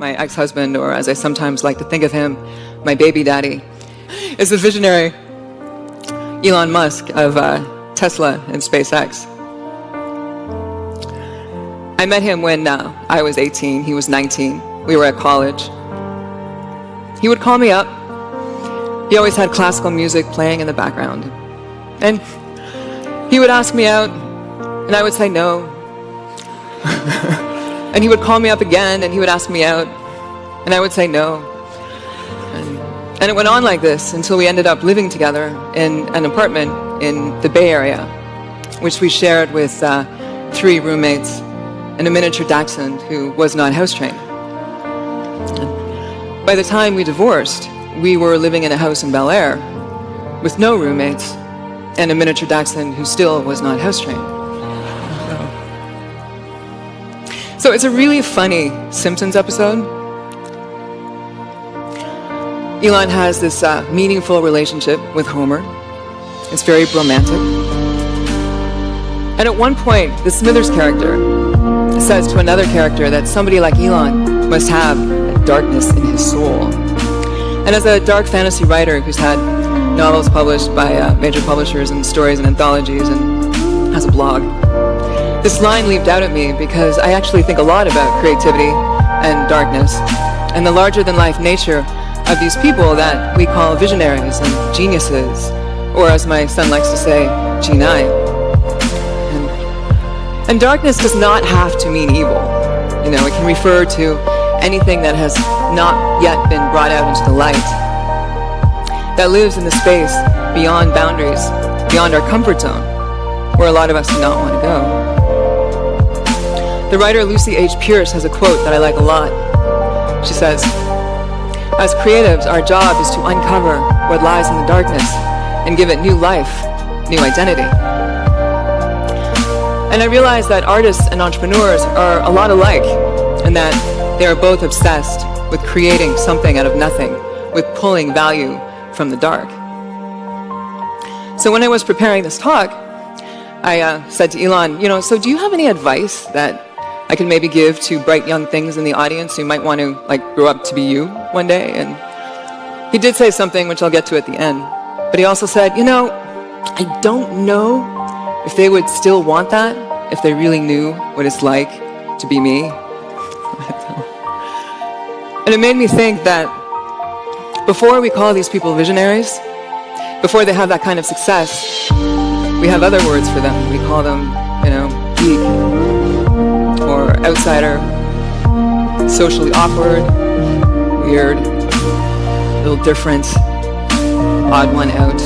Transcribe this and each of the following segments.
my ex-husband, or as I sometimes like to think of him, my baby daddy, is the visionary Elon Musk of Tesla and SpaceX. I met him when I was 18, he was 19. We were at college. He would call me up. He always had classical music playing in the background. And he would ask me out, and I would say no. And he would call me up again, and he would ask me out, and I would say no. And it went on like this until we ended up living together in an apartment in the Bay Area, which we shared with 3 roommates and a miniature dachshund who was not house trained. By the time we divorced, we were living in a house in Bel Air with no roommates and a miniature dachshund who still was not house trained. So it's a really funny Simpsons episode. Elon has this meaningful relationship with Homer. It's very romantic. And at one point, the Smithers character says to another character that somebody like Elon must have a darkness in his soul. And as a dark fantasy writer who's had novels published by major publishers and stories and anthologies and has a blog, this line leaped out at me because I actually think a lot about creativity and darkness and the larger-than-life nature of these people that we call visionaries and geniuses, or as my son likes to say, genii. And darkness does not have to mean evil. You know, it can refer to anything that has not yet been brought out into the light, that lives in the space beyond boundaries, beyond our comfort zone, where a lot of us do not want to go. The writer Lucy H. Pierce has a quote that I like a lot. She says, "As creatives, our job is to uncover what lies in the darkness and give it new life, new identity." And I realize that artists and entrepreneurs are a lot alike, and that they are both obsessed with creating something out of nothing, with pulling value from the dark. So when I was preparing this talk, I said to Elon, so do you have any advice that I can maybe give to bright young things in the audience who might want to grow up to be you one day? And he did say something which I'll get to at the end, but he also said, I don't know if they would still want that if they really knew what it's like to be me. And it made me think that before we call these people visionaries, before they have that kind of success, we have other words for them. We call them, geek, or outsider, socially awkward, weird, a little different, odd one out.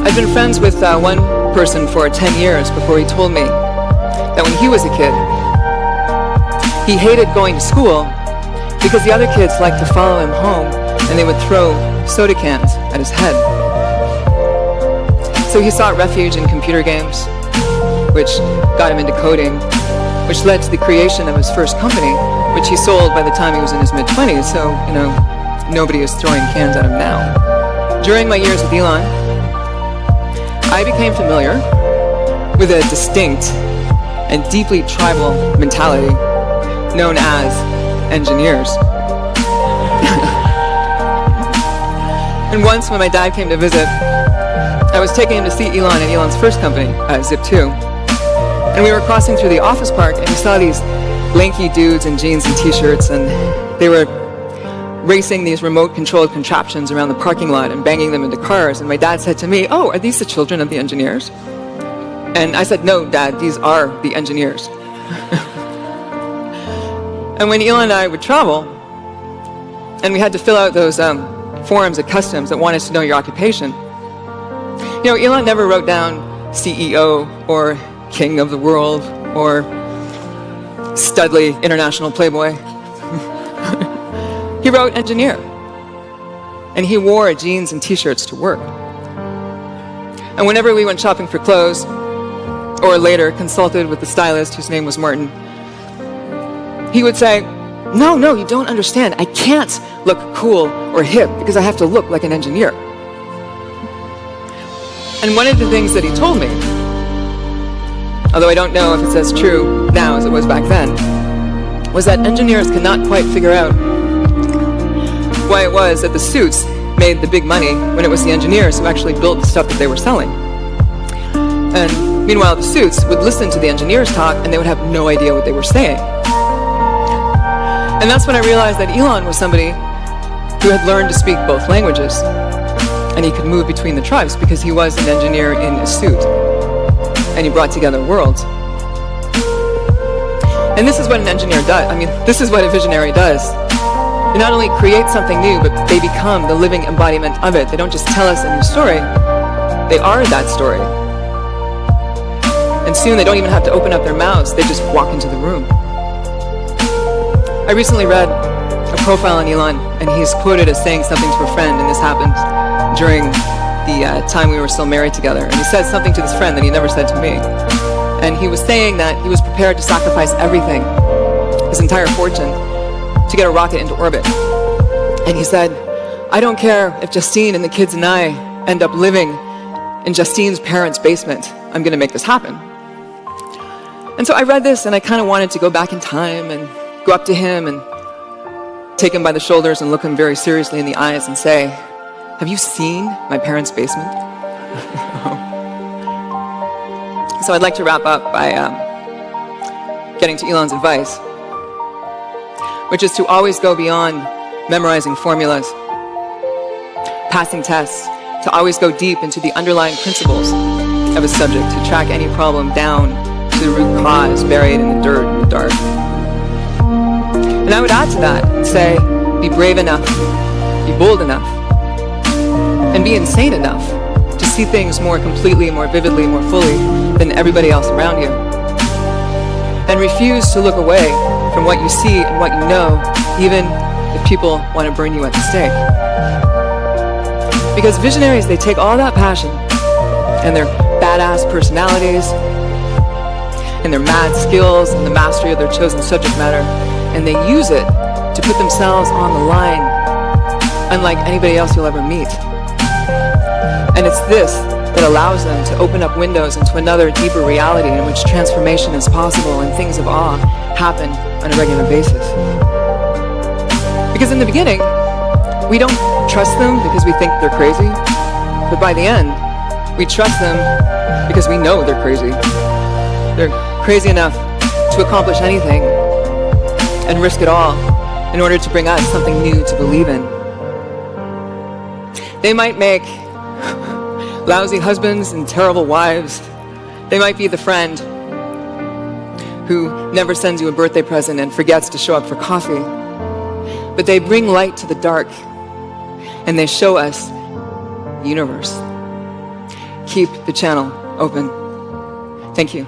I've been friends with one person for 10 years before he told me that when he was a kid, he hated going to school because the other kids liked to follow him home and they would throw soda cans at his head. So he sought refuge in computer games, which got him into coding, which led to the creation of his first company, which he sold by the time he was in his mid-20s, so, nobody is throwing cans at him now. During my years with Elon, I became familiar with a distinct and deeply tribal mentality known as engineers. And once when my dad came to visit, I was taking him to see Elon at Elon's first company, Zip2. And we were crossing through the office park and we saw these lanky dudes in jeans and t-shirts, and they were racing these remote-controlled contraptions around the parking lot and banging them into cars. And my dad said to me, "Oh, are these the children of the engineers?" And I said, "No, Dad, these are the engineers." And when Elon and I would travel, and we had to fill out those forms at customs that wanted to know your occupation, Elon never wrote down CEO or King of the World or Studley International Playboy. He wrote engineer. And he wore jeans and t-shirts to work. And whenever we went shopping for clothes, or later consulted with the stylist whose name was Martin, he would say, no, you don't understand. I can't look cool or hip because I have to look like an engineer. And one of the things that he told me, although I don't know if it's as true now as it was back then, was that engineers could not quite figure out why it was that the suits made the big money when it was the engineers who actually built the stuff that they were selling. And meanwhile, the suits would listen to the engineers talk and they would have no idea what they were saying. And that's when I realized that Elon was somebody who had learned to speak both languages. And he could move between the tribes because he was an engineer in a suit. And he brought together worlds. And this is what an engineer does. I mean, this is what a visionary does. They not only create something new, but they become the living embodiment of it. They don't just tell us a new story. They are that story. And soon they don't even have to open up their mouths. They just walk into the room. I recently read a profile on Elon, and he's quoted as saying something to a friend, and this happened during the time we were still married together. And he said something to this friend that he never said to me. And he was saying that he was prepared to sacrifice everything, his entire fortune, to get a rocket into orbit. And he said, I don't care if Justine and the kids and I end up living in Justine's parents' basement. I'm going to make this happen. And so I read this and I kind of wanted to go back in time and go up to him and take him by the shoulders and look him very seriously in the eyes and say, have you seen my parents' basement? So I'd like to wrap up by getting to Elon's advice, which is to always go beyond memorizing formulas, passing tests, to always go deep into the underlying principles of a subject, to track any problem down to the root cause buried in the dirt and the dark. And I would add to that and say, be brave enough, be bold enough, and be insane enough to see things more completely, more vividly, more fully than everybody else around you. And refuse to look away from what you see and what you know, even if people want to burn you at the stake. Because visionaries, they take all that passion and their badass personalities and their mad skills and the mastery of their chosen subject matter, and they use it to put themselves on the line, unlike anybody else you'll ever meet. And it's this that allows them to open up windows into another deeper reality in which transformation is possible and things of awe happen on a regular basis. Because in the beginning, we don't trust them because we think they're crazy, but by the end, we trust them because we know they're crazy. They're crazy enough to accomplish anything and risk it all in order to bring us something new to believe in. They might make lousy husbands and terrible wives. They might be the friend who never sends you a birthday present and forgets to show up for coffee. But they bring light to the dark, and they show us the universe. Keep the channel open. Thank you.